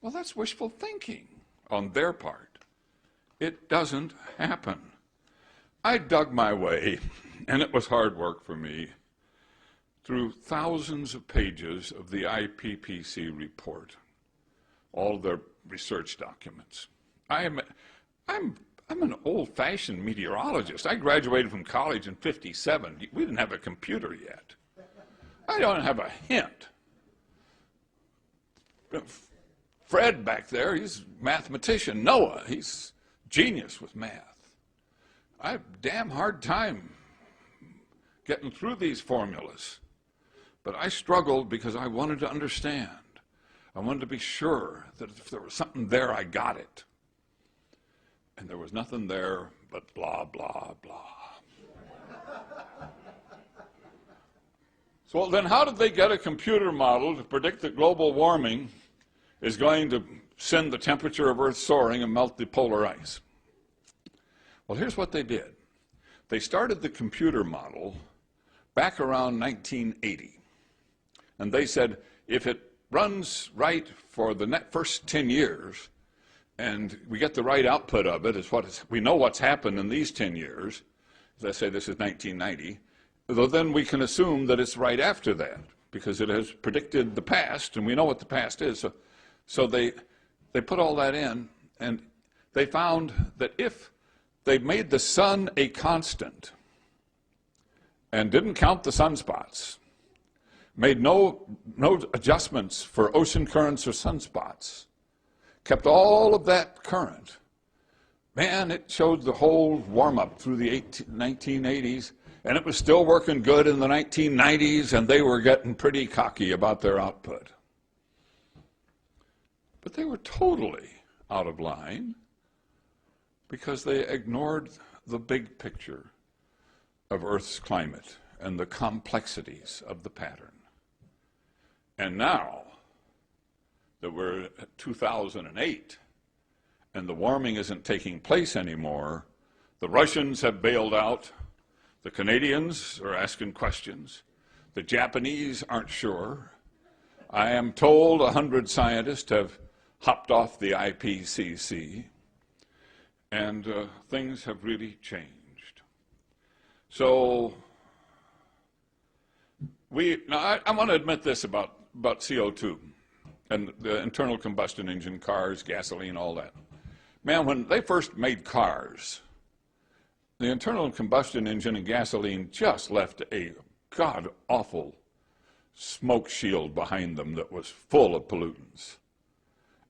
Well, that's wishful thinking on their part. It doesn't happen. I dug my way, and it was hard work for me, through thousands of pages of the IPCC report, all their research documents. I'm an old-fashioned meteorologist. I graduated from college in '57. We didn't have a computer yet. I don't have a hint. Fred back there, he's a mathematician. Noah, he's genius with math. I have a damn hard time getting through these formulas. But I struggled because I wanted to understand. I wanted to be sure that if there was something there, I got it. And there was nothing there but blah, blah, blah. So then how did they get a computer model to predict that global warming is going to send the temperature of Earth soaring and melt the polar ice? Well, here's what they did. They started the computer model back around 1980. And they said, if it runs right for the first 10 years, and we get the right output of it, we know what's happened in these 10 years, as I say, this is 1990, though then we can assume that it's right after that, because it has predicted the past, and we know what the past is. So they put all that in, and they found that if they made the sun a constant and didn't count the sunspots, made no adjustments for ocean currents or sunspots, kept all of that current, man, it showed the whole warm-up through the 1980s, and it was still working good in the 1990s, and they were getting pretty cocky about their output. But they were totally out of line because they ignored the big picture of Earth's climate and the complexities of the pattern. And now that we're at 2008 and the warming isn't taking place anymore, the Russians have bailed out, the Canadians are asking questions, the Japanese aren't sure. I am told 100 scientists have hopped off the IPCC, and things have really changed. So I want to admit this about CO2 and the internal combustion engine, cars, gasoline, all that. Man, when they first made cars, the internal combustion engine and gasoline just left a god-awful smoke shield behind them that was full of pollutants.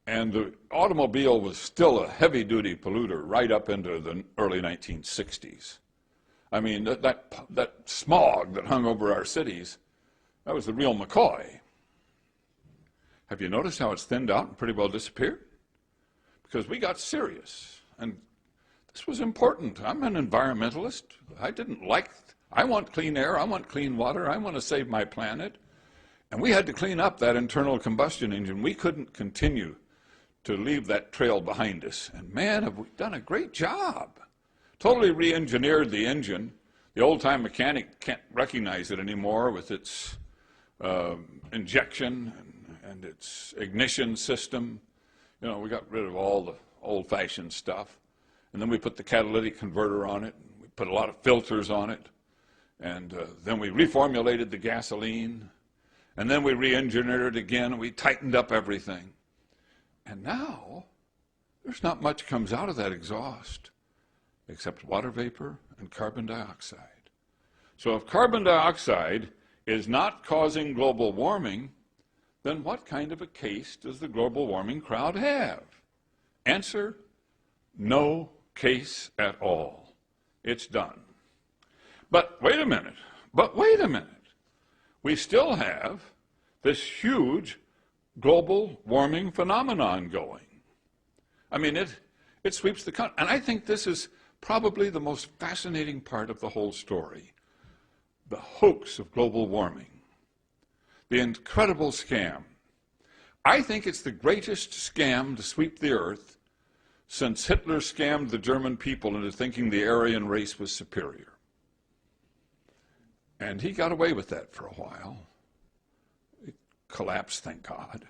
And the automobile was still a heavy-duty polluter right up into the early 1960s. I mean, that smog that hung over our cities, that was the real McCoy. Have you noticed how it's thinned out and pretty well disappeared? Because we got serious, and this was important. I'm an environmentalist. I want clean air, I want clean water, I want to save my planet. And we had to clean up that internal combustion engine. We couldn't continue to leave that trail behind us. And man, have we done a great job. Totally re-engineered the engine. The old-time mechanic can't recognize it anymore with its injection and its ignition system. You know, we got rid of all the old-fashioned stuff. And then we put the catalytic converter on it. We put a lot of filters on it. And then we reformulated the gasoline. And then we re-engineered it again, and we tightened up everything. And now, there's not much comes out of that exhaust except water vapor and carbon dioxide. So if carbon dioxide is not causing global warming, then what kind of a case does the global warming crowd have? Answer, no case at all. It's done. But wait a minute. We still have this huge global warming phenomenon going. I mean, it sweeps the country. And I think this is probably the most fascinating part of the whole story. The hoax of global warming. The incredible scam. I think it's the greatest scam to sweep the earth since Hitler scammed the German people into thinking the Aryan race was superior. And he got away with that for a while. It collapsed, thank God.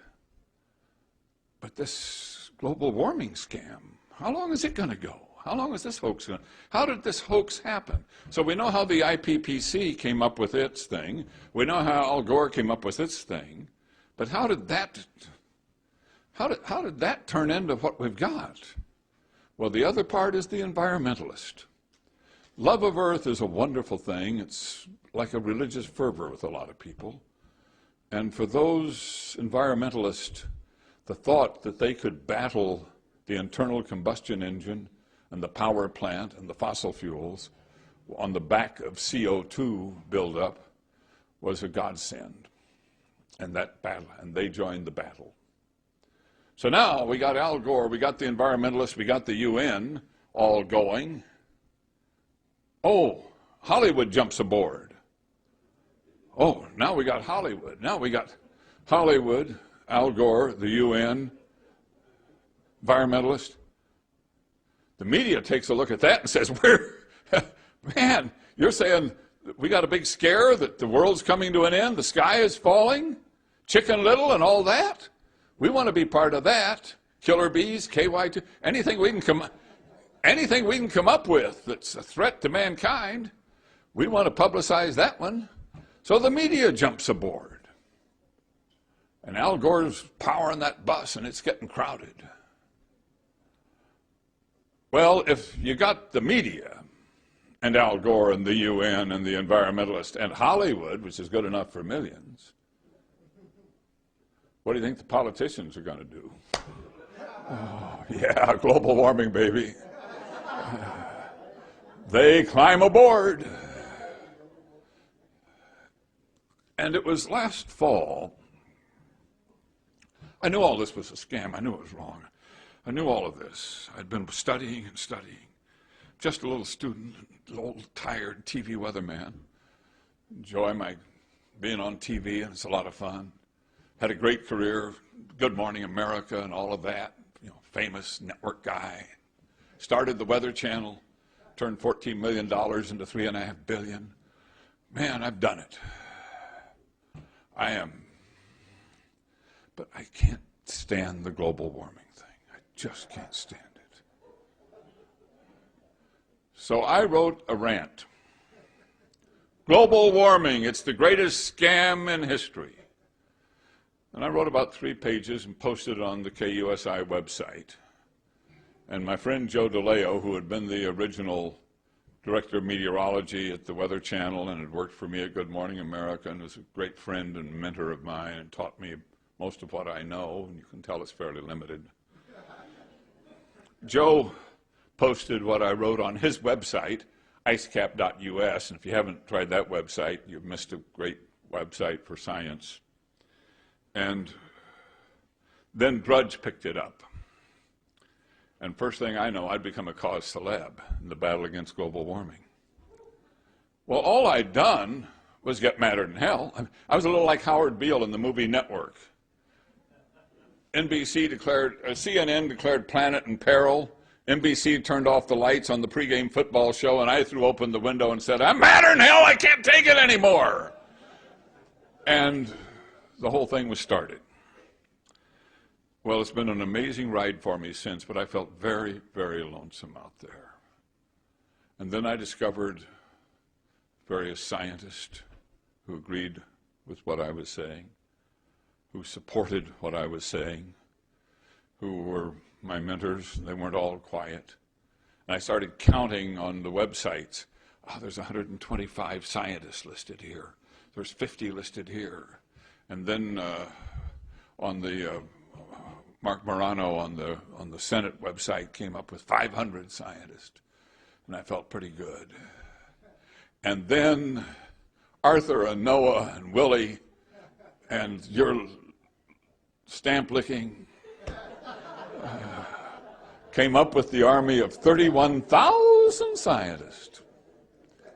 But this global warming scam, how long is it going to go? How long is this hoax going to? How did this hoax happen? So we know how the IPCC came up with its thing. We know how Al Gore came up with its thing. But how did that turn into what we've got? Well, the other part is the environmentalist. Love of Earth is a wonderful thing. It's like a religious fervor with a lot of people. And for those environmentalists, the thought that they could battle the internal combustion engine and the power plant and the fossil fuels on the back of CO2 buildup was a godsend. And that battle, and they joined the battle. So now we got Al Gore, we got the environmentalists, we got the UN all going. Oh, Hollywood jumps aboard. Oh, now we got Hollywood. Now we got Hollywood, Al Gore, the UN, environmentalist. The media takes a look at that and says, man, you're saying we got a big scare that the world's coming to an end, the sky is falling, Chicken Little and all that? We want to be part of that. Killer bees, KY2, anything we can come up with that's a threat to mankind, we want to publicize that one. So the media jumps aboard. And Al Gore's powering that bus, and it's getting crowded. Well, if you got the media and Al Gore and the UN and the environmentalists and Hollywood, which is good enough for millions, what do you think the politicians are going to do? Oh, yeah, global warming, baby. They climb aboard. And it was last fall. I knew all this was a scam. I knew it was wrong. I knew all of this. I'd been studying and studying. Just a little student, a little tired TV weatherman. Enjoy my being on TV, and it's a lot of fun. Had a great career, Good Morning America and all of that. You know, famous network guy. Started the Weather Channel, turned $14 million into $3.5 billion. Man, I've done it. I am. But I can't stand the global warming thing. I just can't stand it. So I wrote a rant. Global warming, it's the greatest scam in history. And I wrote about 3 pages and posted it on the KUSI website. And my friend Joe DeLeo, who had been the original director of meteorology at the Weather Channel and had worked for me at Good Morning America and was a great friend and mentor of mine and taught me most of what I know, and you can tell it's fairly limited. Joe posted what I wrote on his website, icecap.us, and if you haven't tried that website, you've missed a great website for science. And then Drudge picked it up. And first thing I know, I'd become a cause celeb in the battle against global warming. Well, all I'd done was get madder than hell. I was a little like Howard Beale in the movie Network. CNN declared planet in peril. NBC turned off the lights on the pregame football show, and I threw open the window and said, I'm madder than hell, I can't take it anymore. And the whole thing was started. Well, it's been an amazing ride for me since, but I felt very, very lonesome out there. And then I discovered various scientists who agreed with what I was saying, who supported what I was saying, who were my mentors. They weren't all quiet. And I started counting on the websites. Oh, there's 125 scientists listed here. There's 50 listed here. And then on the Mark Morano on the Senate website came up with 500 scientists, and I felt pretty good. And then Arthur and Noah and Willie and your stamp licking came up with the army of 31,000 scientists,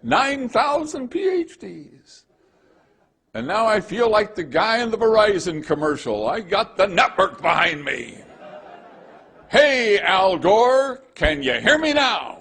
9,000 PhDs. And now I feel like the guy in the Verizon commercial. I got the network behind me. Hey, Al Gore, can you hear me now?